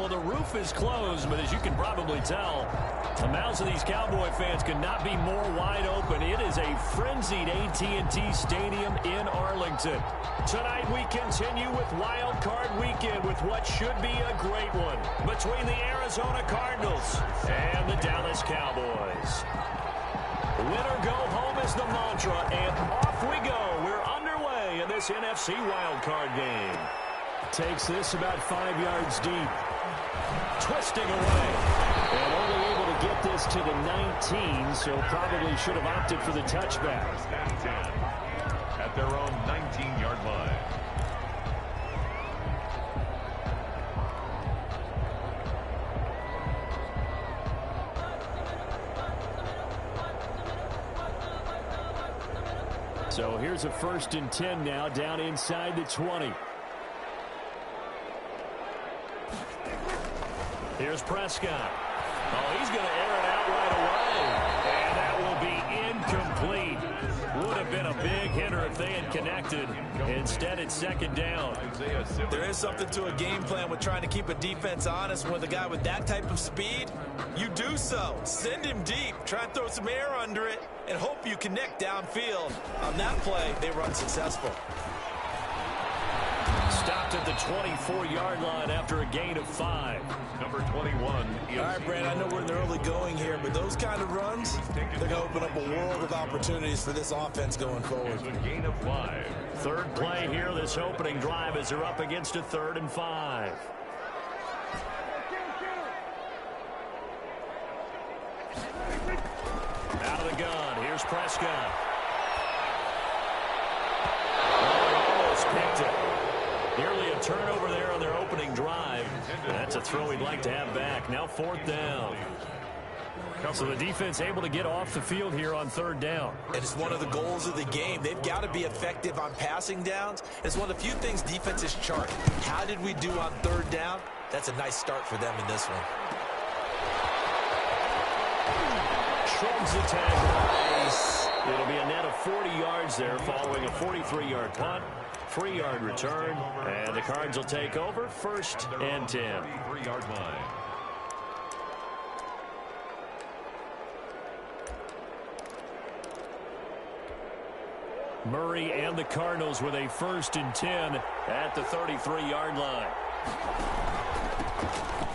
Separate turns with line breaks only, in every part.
Well, the roof is closed, but as you can probably tell, the mouths of these Cowboy fans could not be more wide open. It is a frenzied AT&T Stadium in Arlington. Tonight we continue with Wild Card Weekend with what should be a great one between the Arizona Cardinals and the Dallas Cowboys. Winner go home is the mantra, and off we go. We're underway in this NFC Wild Card game. Takes this about 5 yards deep. Twisting away. And only able to get this to the 19, so probably should have opted for the touchback.
At their own 19-yard line.
So here's a 1st and 10 now, down inside the 20. Here's Prescott. Oh, he's going to air it out right away. And that will be incomplete. Would have been a big hitter if they had connected. Instead, it's 2nd down.
There is something to a game plan with trying to keep a defense honest. With a guy with that type of speed, you do so. Send him deep. Try and throw some air under it and hope you connect downfield. On that play, they were unsuccessful.
Stopped at the 24-yard line after a gain of 5.
Number 21.
All right, Brad, I know we're in the early going here, but those kind of runs, they're going to open up a world of opportunities for this offense going forward.
A gain of 5.
Third play here, this opening drive, as they're up against a 3rd and 5. Out of the gun, here's Prescott. Oh, almost picked it. Nearly a turnover there on their opening drive. That's a throw he'd like to have back. Now 4th down. So the defense able to get off the field here on 3rd down.
And it's one of the goals of the game. They've got to be effective on passing downs. It's one of the few things defenses chart. How did we do on 3rd down? That's a nice start for them in this one.
Shrugs the tag. Nice. It'll be a net of 40 yards there following a 43-yard punt. 3-yard return, and the Cards will take over 1st and 10.
3-yard line.
Murray and the Cardinals with a 1st and 10 at the 33-yard line.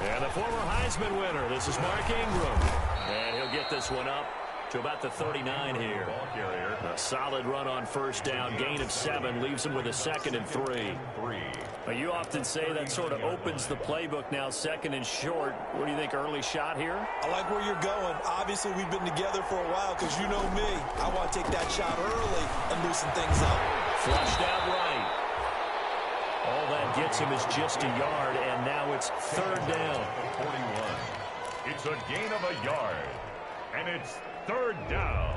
And the former Heisman winner, this is Mark Ingram. And he'll get this one up to about the 39 here. A solid run on 1st down. Gain of 7 leaves him with a 2nd and 3. You often say that sort of opens the playbook now, 2nd and short. What do you think, early shot here?
I like where you're going. Obviously, we've been together for a while because you know me. I want to take that shot early and loosen things up.
Flushed out right. All that gets him is just a yard, and now it's 3rd down.
41. It's a gain of a yard, and it's 3rd down.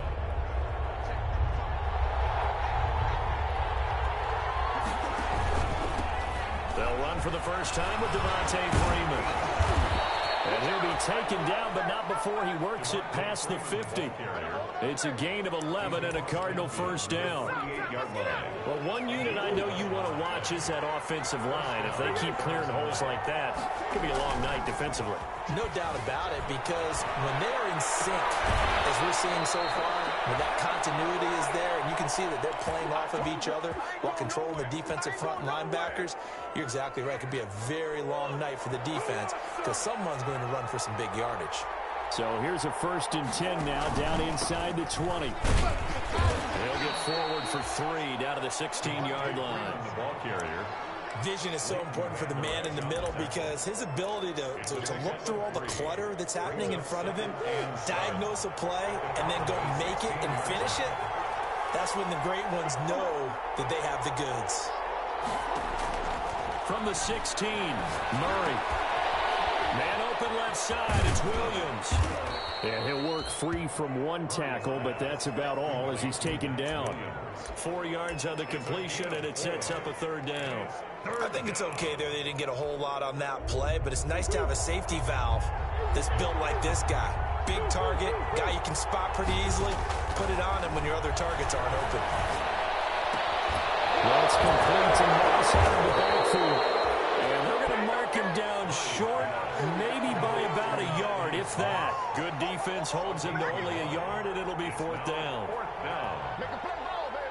They'll run for the first time with Devontae Freeman. And he'll be taken down, but not before he works it past the 50. It's a gain of 11 and a Cardinal 1st down. Well, one unit I know you want to watch is that offensive line. If they keep clearing holes like that, it could be a long night defensively.
No doubt about it, because when they're in sync, as we're seeing so far, when that continuity is there, and you can see that they're playing off of each other while controlling the defensive front linebackers, you're exactly right. It could be a very long night for the defense because someone's going to run for some big yardage.
So here's a 1st and 10 now, down inside the 20. They'll get forward for 3 down to the 16-yard line.
The ball carrier.
Vision is so important for the man in the middle because his ability to look through all the clutter that's happening in front of him, diagnose a play, and then go make it and finish it, that's when the great ones know that they have the goods.
From the 16, Murray. Man open left side, it's Williams. And he'll work free from 1 tackle, but that's about all as he's taken down. 4 yards on the completion, and it sets up a 3rd down.
I think it's okay there. They didn't get a whole lot on that play, but it's nice to have a safety valve that's built like this guy. Big target, guy you can spot pretty easily. Put it on him when your other targets aren't open.
Well, it's complete to Moss out of the backfield. And they're going to mark him down and short, maybe by about a yard, if that. Good defense holds him to only a yard, and it'll be fourth down.
Fourth down. Make a play ball, baby.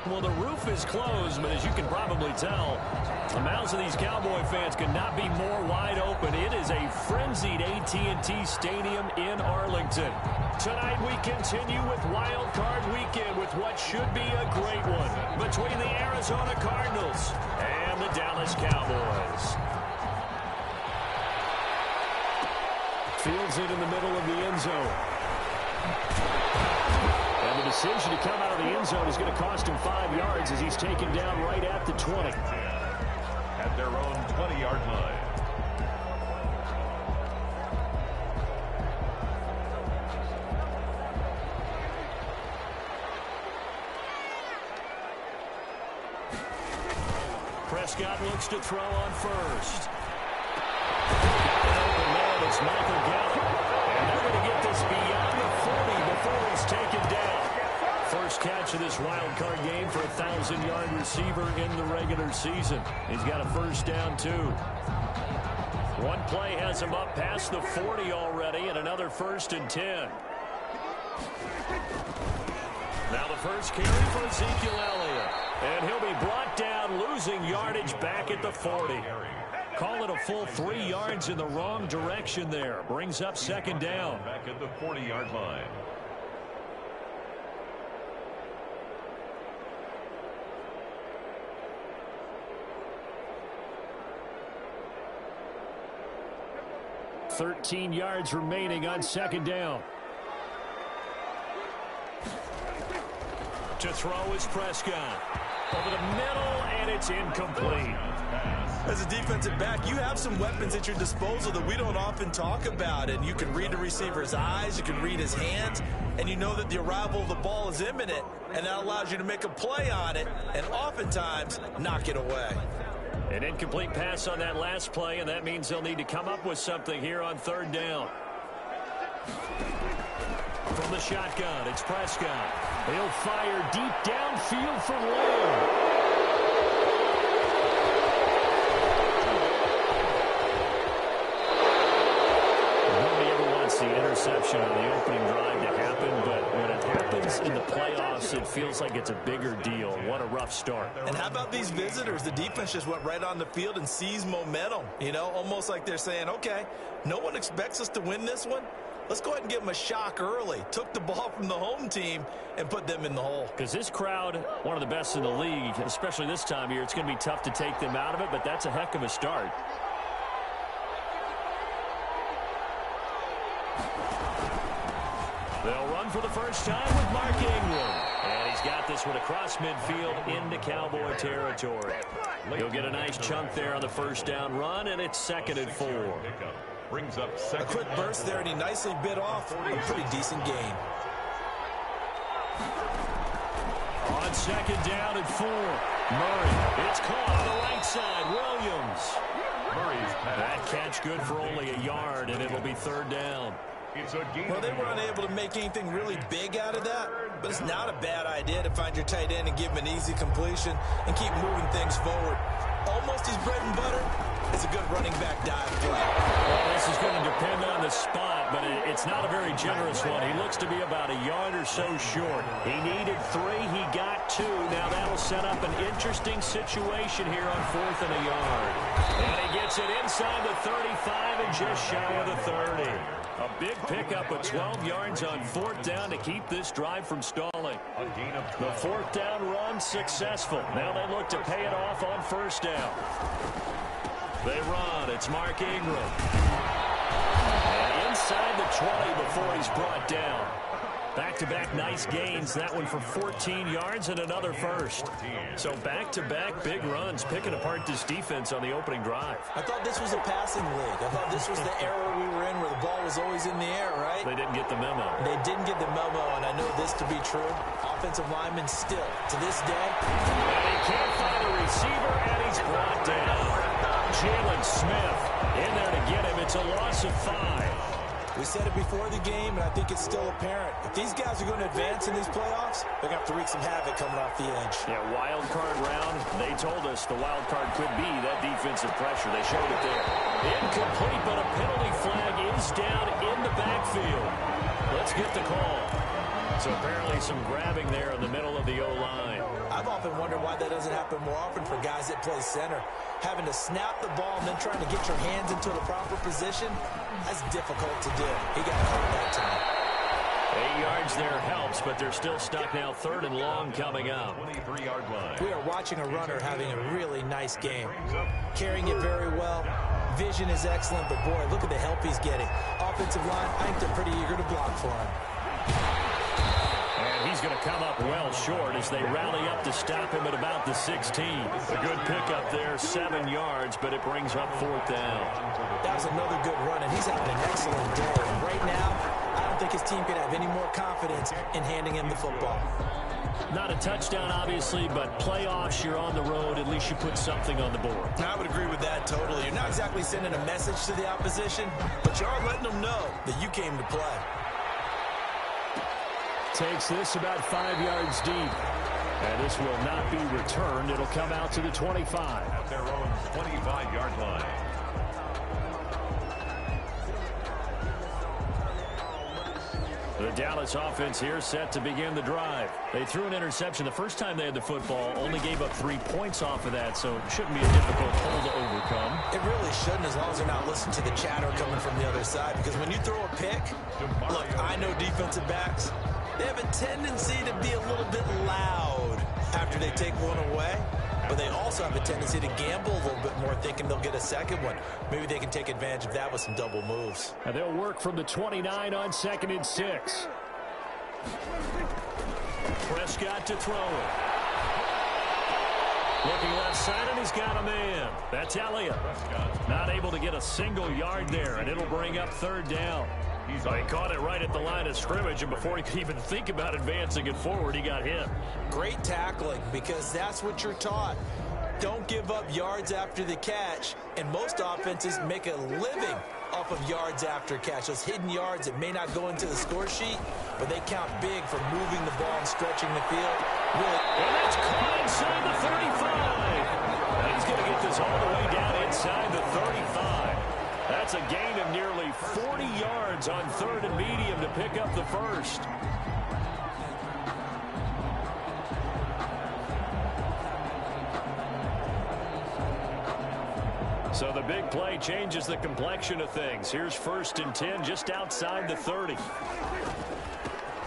Well, the roof is closed, but as you can probably tell, the mouths of these Cowboy fans could not be more wide open. It is a frenzied AT&T Stadium in Arlington. Tonight we continue with Wild Card Weekend with what should be a great one between the Arizona Cardinals and the Dallas Cowboys. Fields it in the middle of the end zone. And the decision to come out of the end zone is going to cost him 5 yards as he's taken down right at the 20.
At their own 20-yard line.
Prescott looks to throw on first. Open man, it's Michael Gallup. And they're going to get this beyond the 40 before he's taken down. First catch of this wild card game for a 1,000-yard receiver in the regular season. He's got a first down, too. One play has him up past the 40 already, and another 1st and 10. Now the first carry for Ezekiel Elliott. And he'll be brought down, losing yardage back at the 40. Call it a full 3 yards in the wrong direction there. Brings up second down.
Back at the 40-yard line.
$13 yards remaining on second down. To throw is Prescott. Over the middle, and it's incomplete.
As a defensive back, you have some weapons at your disposal that we don't often talk about. And you can read the receiver's eyes, you can read his hands, and you know that the arrival of the ball is imminent, and that allows you to make a play on it and oftentimes knock it away.
An incomplete pass on that last play, and that means they'll need to come up with something here on third down. From the shotgun, it's Prescott. He'll fire deep downfield for Lamb. interception on the opening drive to happen, but when it happens in the playoffs, it feels like it's a bigger deal. What a rough start.
And how about these visitors? The defense just went right on the field and seized momentum, you know, almost like they're saying, okay, no one expects us to win this one. Let's go ahead and give them a shock early. Took the ball from the home team and put them in the hole.
Because this crowd, one of the best in the league, especially this time of year, it's going to be tough to take them out of it, but that's a heck of a start. They'll run for the first time with Mark Ingram. And he's got this one across midfield into Cowboy territory. He'll get a nice chunk there on the first down run, and it's 2nd and 4.
Brings up
a quick burst there, and he nicely bit off a pretty decent gain.
On 2nd down and 4. Murray, it's caught on the right side. Williams.
Murray's pass.
That catch good for only a yard, and it'll be 3rd down.
Well, they were unable to make anything really big out of that, but it's not a bad idea to find your tight end and give him an easy completion and keep moving things forward. Almost his bread and butter is a good running back dive play.
Well, this is going to depend on the spot, but it's not a very generous one. He looks to be about a yard or so short. He needed 3. He got 2. Now that'll set up an interesting situation here on 4th and a yard. And he gets it inside the 35 and just shy of the 30. A big pickup of 12 yards on 4th down to keep this drive from stalling. The 4th down run successful. Now they look to pay it off on 1st down. They run. It's Mark Ingram. And inside the 20 before he's brought down. Back-to-back nice gains. That one for 14 yards and another first. So back-to-back big runs, picking apart this defense on the opening drive.
I thought this was a passing league. I thought this was the era we were in where the ball was always in the air, right?
They didn't get the memo.
They didn't get the memo, and I know this to be true. Offensive linemen still, to this day.
And he can't find a receiver, and he's brought down. Jalen Smith in there to get him. It's a loss of 5.
We said it before the game, and I think it's still apparent. If these guys are going to advance in these playoffs, they're going to have to wreak some havoc coming off the edge.
Yeah, wild card round. They told us the wild card could be that defensive pressure. They showed it there. Incomplete, but a penalty flag is down in the backfield. Let's get the call. So apparently some grabbing there in the middle of the O-line.
I've often wondered why that doesn't happen more often for guys that play center. Having to snap the ball and then trying to get your hands into the proper position, that's difficult to do. He got caught that time.
8 yards there helps, but they're still stuck now. 3rd and long coming up.
23-yard line.
We are watching a runner having a really nice game. Carrying it very well. Vision is excellent, but boy, look at the help he's getting. Offensive line, I think they're pretty eager to block for him.
And he's going to come up well short as they rally up to stop him at about the 16. A good pickup there, 7 yards, but it brings up 4th down.
That was another good run, and he's having an excellent day. And right now, I don't think his team could have any more confidence in handing him the football.
Not a touchdown, obviously, but playoffs, you're on the road. At least you put something on the board.
I would agree with that totally. You're not exactly sending a message to the opposition, but you are letting them know that you came to play.
Takes this about 5 yards deep. And this will not be returned. It'll come out to the 25.
At their own 25-yard line.
The Dallas offense here set to begin the drive. They threw an interception the first time they had the football, only gave up 3 points off of that, so it shouldn't be a difficult hole to overcome.
It really shouldn't, as long as they're not listening to the chatter coming from the other side, because when you throw a pick, look, I know defensive backs, they have a tendency to be a little bit loud after they take one away. But they also have a tendency to gamble a little bit more, thinking they'll get a second one. Maybe they can take advantage of that with some double moves.
And they'll work from the 29 on 2nd and 6. Prescott to throw it. Looking left side, and he's got a man. That's Elliott. Not able to get a single yard there, and it'll bring up 3rd down. He caught it right at the line of scrimmage, and before he could even think about advancing it forward, he got hit.
Great tackling, because that's what you're taught. Don't give up yards after the catch, and most offenses make a living off of yards after catch. Those hidden yards that may not go into the score sheet, but they count big for moving the ball and stretching the field. Really.
And that's caught inside the 35. And he's going to get this all the way down inside the 35. That's a gain of nearly 40 yards on 3rd and medium to pick up the first. So the big play changes the complexion of things. Here's 1st and 10 just outside the 30.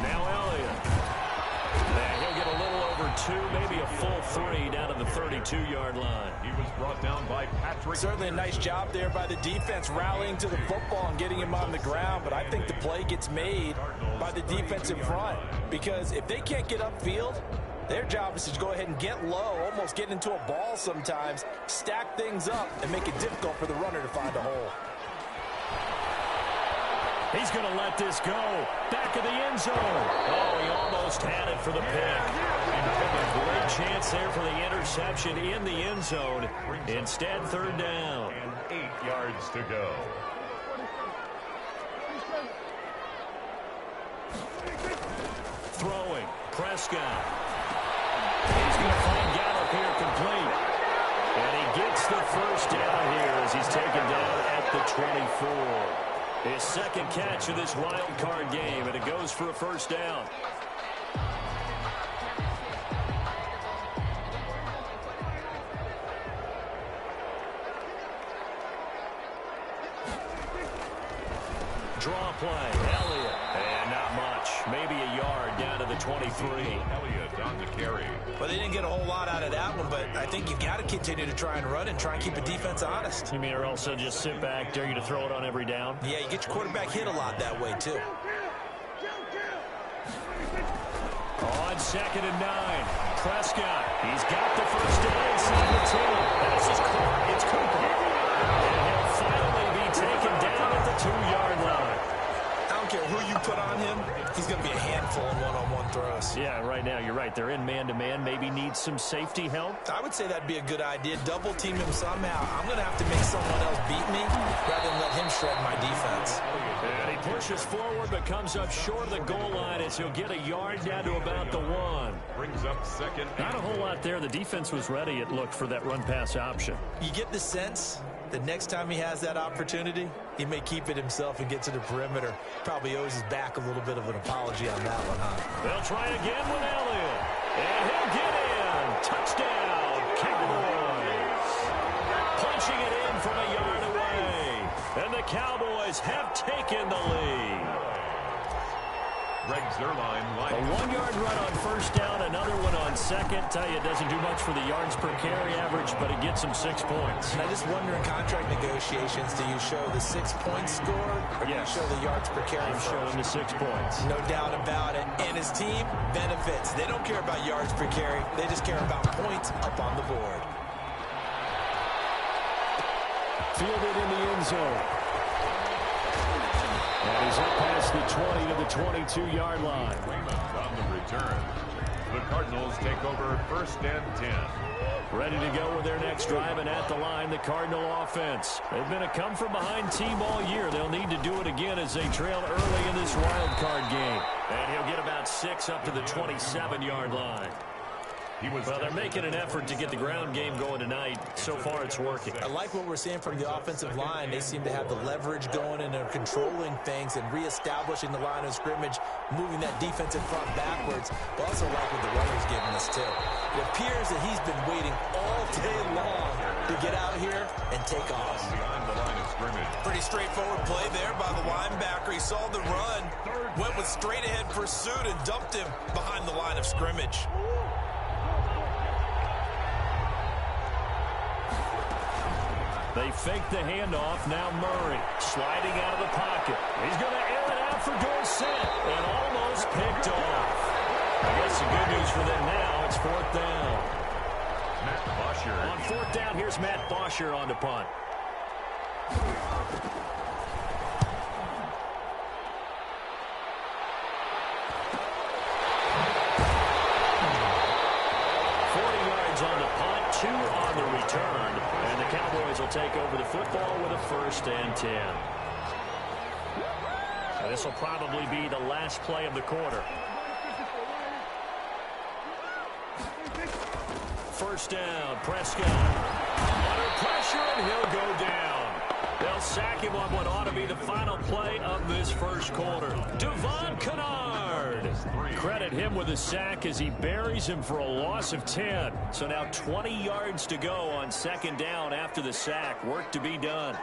Now Elliott. And he'll get a little over 2, maybe a full 3 down to the 32-yard line.
He was brought down by Patrick.
Certainly a nice job there by the defense rallying to the football and getting him on the ground. But I think the play gets made by the defensive front. Because if they can't get upfield, their job is to go ahead and get low, almost get into a ball sometimes, stack things up, and make it difficult for the runner to find a hole.
He's going to let this go. Back of the end zone. Oh, he almost had it for the pick. A great chance there for the interception in the end zone. Instead, 3rd down.
And 8 yards to go.
Throwing. Prescott. He's going to find Gallup here complete. And he gets the first down here as he's taken down at the 24. His 2nd catch of this wild card game, and it goes for a first down. Draw play. Elliott. And not much. Maybe a yard down to the 23.
Elliott on the carry.
Well, they didn't get a whole lot out of that one, but I think you've got to continue to try and run and try and keep the defense honest.
You mean, or also just sit back, dare you to throw it on every down?
Yeah, you get your quarterback hit a lot that way, too.
On 2nd and 9. Prescott. He's got the first down inside the 10. This is Cooper. It's Cooper. And he'll finally be taken down at the 2-yard line.
I don't care who you put on him, he's going to be a handful in one-on-one throws.
Yeah, right now, you're right. They're in man-to-man. Maybe needs some safety help.
I would say that'd be a good idea. Double team him somehow. I'm going to have to make someone else beat me rather than let him shred my defense.
And he pushes forward but comes up short of the goal line as he'll get a yard down to about the 1.
Brings up 2nd.
Not a whole lot there. The defense was ready, it looked, for that run-pass option.
You get the sense that next time he has that opportunity, he may keep it himself and get to the perimeter. Probably owes his back a little bit of an apology on that one, huh?
They'll try again with Elliott. And he'll get in. Touchdown, Cowboys. Punching it in from a yard away. And the Cowboys have taken the lead.
Greg Zuerlein.
A 1-yard run on 1st down, another one on 2nd. Tell you, it doesn't do much for the yards per carry average, but it gets him 6 points.
And I just wonder in contract negotiations, do you show the 6 points scored or do you show the yards per carry?
I'm showing the 6 points.
No doubt about it. And his team benefits. They don't care about yards per carry. They just care about points up on the board.
Fielded in the end zone. And he's up past the 20 to the 22-yard line.
On the return. The Cardinals take over 1st and 10.
Ready to go with their next drive, and at the line, the Cardinal offense. They've been a come-from-behind team all year. They'll need to do it again as they trail early in this wild card game. And he'll get about 6 up to the 27-yard line. Well, they're making an effort to get the ground game going tonight. So far, it's working.
I like what we're seeing from the offensive line. They seem to have the leverage going, and they're controlling things and reestablishing the line of scrimmage, moving that defensive front backwards. But also like what the runner's giving us, too. It appears that he's been waiting all day long to get out here and take off.
Behind the line of scrimmage.
Pretty straightforward play there by the linebacker. He saw the run, went with straight-ahead pursuit, and dumped him behind the line of scrimmage.
They fake the handoff. Now Murray sliding out of the pocket. He's going to air it out for Dorsett and almost picked off. I guess the good news for them now, it's 4th down.
Matt Bosher.
On 4th down, here's Matt Bosher on to punt. On the punt, 2 on the return, and the Cowboys will take over the football with a 1st and 10. So this will probably be the last play of the quarter. 1st down, Prescott. Under pressure, and he'll go down. They'll sack him on what ought to be the final play of this first quarter. Devon Kennard. Credit him with a sack as he buries him for a loss of 10. So now 20 yards to go on second down after the sack. Work to be done.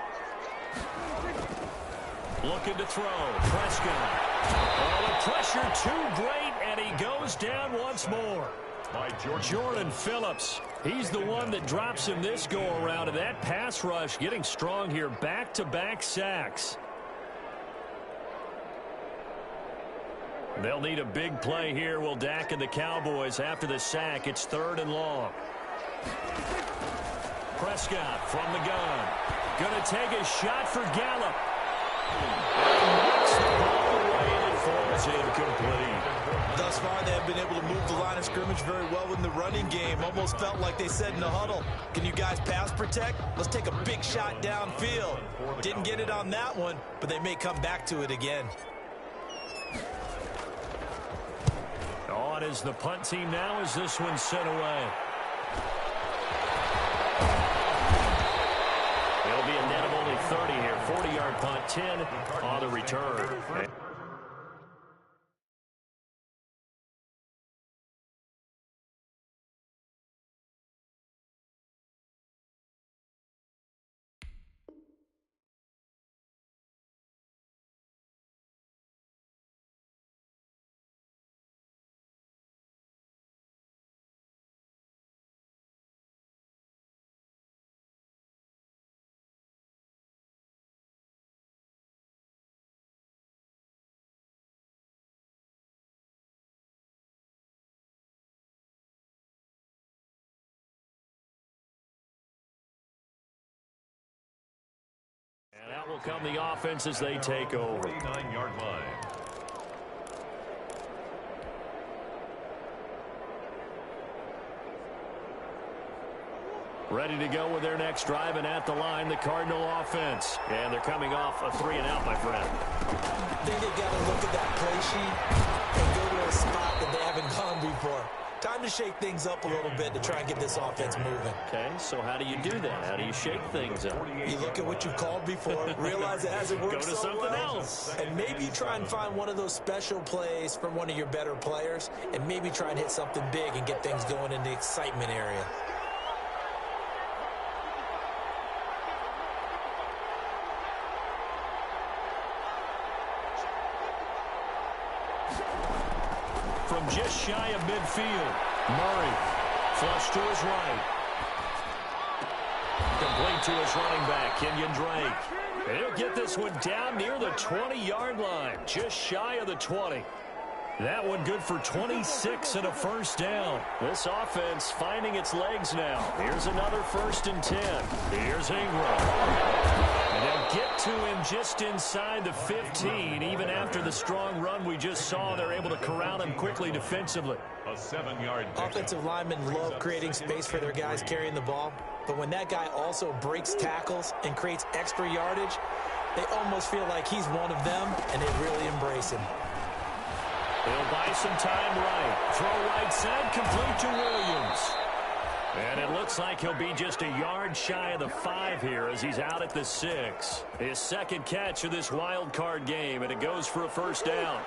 Looking to throw. Prescott. Oh, the pressure too great, and he goes down once more. By Jordan Phillips. He's the one that drops him this go-around, and that pass rush getting strong here. Back-to-back sacks. They'll need a big play here, will Dak and the Cowboys. After the sack, it's 3rd and long. Prescott from the gun. Going to take a shot for Gallup. Knocks the ball away, and it falls incomplete.
Thus far, they have been able to move the line of scrimmage very well in the running game. Almost felt like they said in the huddle, can you guys pass protect? Let's take a big shot downfield. Didn't get it on that one, but they may come back to it again.
On is the punt team now as this one's sent away. It'll be a net of only 30 here. 40-yard punt, 10 on the return. And out will come the offense as they take over.
49-yard line.
Ready to go with their next drive, and at the line, the Cardinal offense. And they're coming off a 3-and-out, my friend.
I think they've got to look at that play sheet and go to a spot that they haven't gone before. Time to shake things up a little bit to try and get this offense moving.
Okay, so how do you do that? How do you shake things up?
You look at what you've called before, realize it hasn't worked
Go to
so
something
well,
else.
and maybe you try and find one of those special plays from one of your better players, and maybe try and hit something big and get things going in the excitement area.
From just shy of midfield, Murray flush to his right. Complete to his running back, Kenyon Drake. He'll get this one down near the 20-yard line, just shy of the 20. That one good for 26 and a first down. This offense finding its legs now. Here's another 1st and 10. Here's Ingram. And they'll get to him just inside the 15. Even after the strong run we just saw, they're able to corral him quickly defensively.
A 7-yard.
Offensive linemen love creating space for their guys carrying the ball, but when that guy also breaks tackles and creates extra yardage, they almost feel like he's one of them, and they really embrace him.
He'll buy some time right. Throw right side, complete to Williams. And it looks like he'll be just a yard shy of the 5 here as he's out at the 6. His second catch of this wild card game, and it goes for a first down.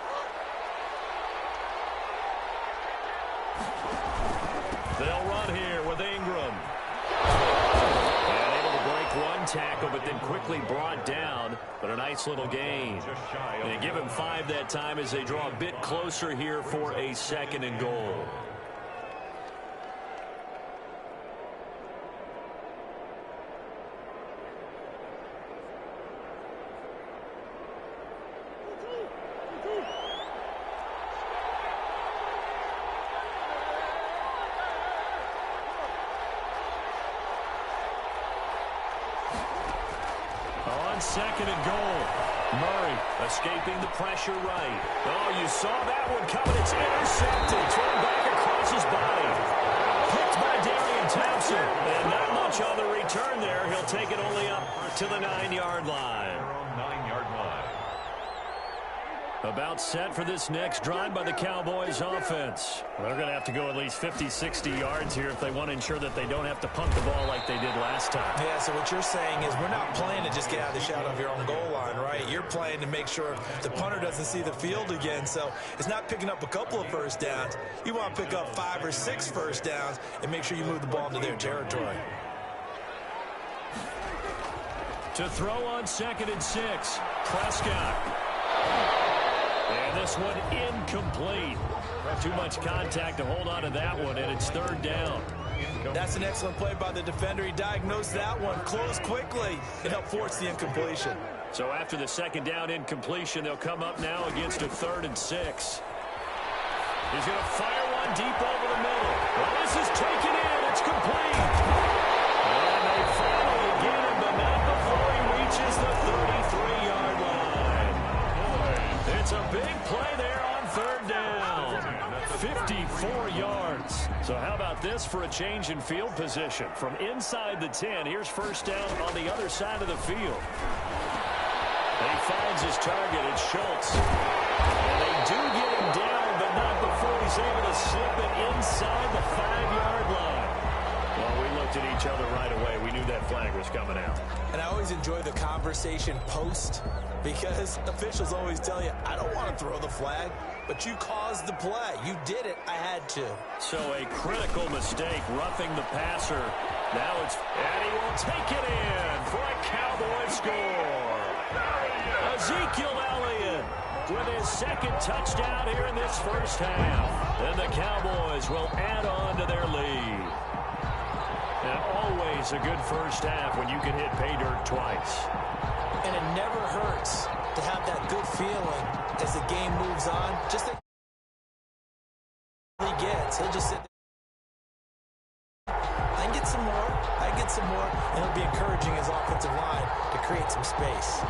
They'll run here with Ingram. And able to break one tackle, but then quickly brought down. But a nice little gain. They give him 5 that time as they draw a bit closer here for a 2nd and goal. On 2nd and goal, Murray escaping the pressure right. Oh, you saw that one coming. It's intercepted. Thrown back across his body. Picked by Darian Thompson. And not much on the return there. He'll take it only up to the 9-yard line.
9-yard line.
About set for this next drive by the Cowboys offense. They're going to have to go at least 50, 60 yards here if they want to ensure that they don't have to punt the ball like they did last time.
Yeah, so what you're saying is we're not playing to just get out of the shadow of your own goal line, right? You're playing to make sure the punter doesn't see the field again. So it's not picking up a couple of first downs. You want to pick up 5 or 6 first downs and make sure you move the ball into their territory.
To throw on 2nd and 6, Prescott. And this one incomplete. Too much contact to hold on to that one, and it's 3rd down.
That's an excellent play by the defender. He diagnosed that one, closed quickly, and helped force the incompletion.
So after the 2nd down incompletion, they'll come up now against a 3rd and 6. He's going to fire one deep over the middle. Well, this is taken in. It's complete. And they finally get him, but not before he reaches the 33-yard line. It's a big play there on 3rd down. 54 yards. So how about this for a change in field position? From inside the 10, here's 1st down on the other side of the field. And he finds his target. It's Schultz. And they do get him down, but not before he's able to slip it inside the 5-yard line. Well, we looked at each other right away. We knew that flag was coming out.
And I always enjoy the conversation post because officials always tell you, I don't want to throw the flag, but you caused the play. You did it. I had to.
So a critical mistake, roughing the passer. Now it's, and he will take it in for a Cowboy score. Ezekiel Elliott with his 2nd touchdown here in this 1st half. And the Cowboys will add on to their lead. And always a good 1st half when you can hit pay dirt twice.
And it never hurts to have that good feeling as the game moves on. Just like he gets, he'll just sit there. I can get some more. I get some more. And it'll be encouraging his offensive line to create some space.